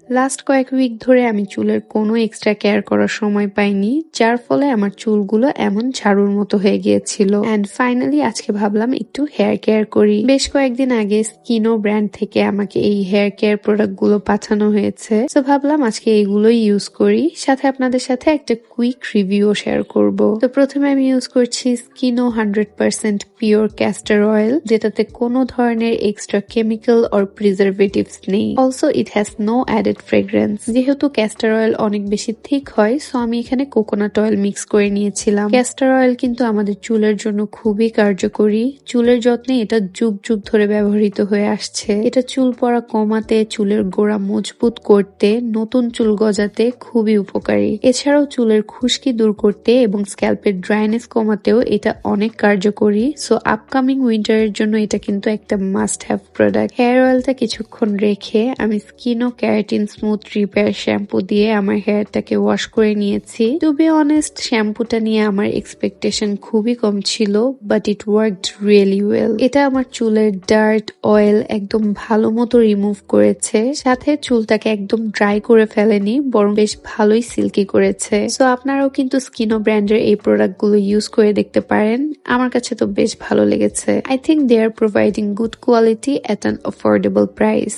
Last কয়েক week ধরে আমি চুলের কোনো এক্সট্রা কেয়ার করার সময় পাইনি, যার ফলে আমার চুলগুলো এমন ঝাড়ুর মতো হয়ে গিয়েছিল। এন্ড ফাইনালি আজকে ভাবলাম একটু হেয়ার কেয়ার করি। বেশ কয়েকদিন আগে স্কিনো ব্র্যান্ড থেকে আমাকে এই হেয়ার কেয়ার প্রোডাক্ট গুলো পাঠানো হয়েছে, তো ভাবলাম আজকে এইগুলোই ইউজ করি, সাথে আপনাদের সাথে একটা কুইক রিভিউ শেয়ার করব। তো প্রথমে আমি ইউজ করছি স্কিনো 100% পিওর ক্যাস্টর অয়েল, যেটাতে কোনো ধরনের এক্সট্রা কেমিক্যাল অর প্রিজারভেটিভস নেই। Also it has no added fragrance. যেহেতু ক্যাস্টর অয়েল অনেক বেশি থিক হয়, সো আমি এখানে কোকোনাট অয়েল মিক্স করে নিয়েছিলাম। ক্যাস্টর অয়েল কিন্তু আমাদের চুলের জন্য খুবই কার্যকরী। চুলের যত্নে এটা যুগ যুগ ধরে ব্যবহৃত হয়ে আসছে। এটা চুল পড়া কমাতে, চুলের গোড়া মজবুত করতে, নতুন চুল গজাতে খুবই উপকারী। এছাড়াও চুলের খুশকি দূর করতে এবং স্ক্যাল্পের ড্রাইনেস কমাতেও এটা অনেক কার্যকরী। সো আপকামিং উইন্টারের জন্য এটা কিন্তু একটা মাস্ট হ্যাভ প্রোডাক্ট। হেয়ার অয়েলটা কিছুক্ষণ রেখে আমি স্কিনো ক্যারাটিন স্মুথ রিপেয়ার শ্যাম্পু দিয়ে আমার হেয়ারটাকে ওয়াশ করে নিয়েছি। টু বি অনেস্ট, শ্যাম্পুটা নিয়ে আমার এক্সপেকটেশন খুবই কম ছিল, but it worked really well. এটা আমার চুলের ডার্ট অয়েল একদম ভালো মতো রিমুভ করেছে, সাথে চুলটাকে একদম ড্রাই করে ফেলেনি, বরং বেশ ভালোই সিল্কি করেছে। সো আপনারাও কিন্তু স্কিনো ব্র্যান্ডের এই প্রোডাক্ট গুলো ইউজ করে দেখতে পারেন। আমার কাছে তো বেশ ভালো লেগেছে। I think they are providing good quality at an affordable price.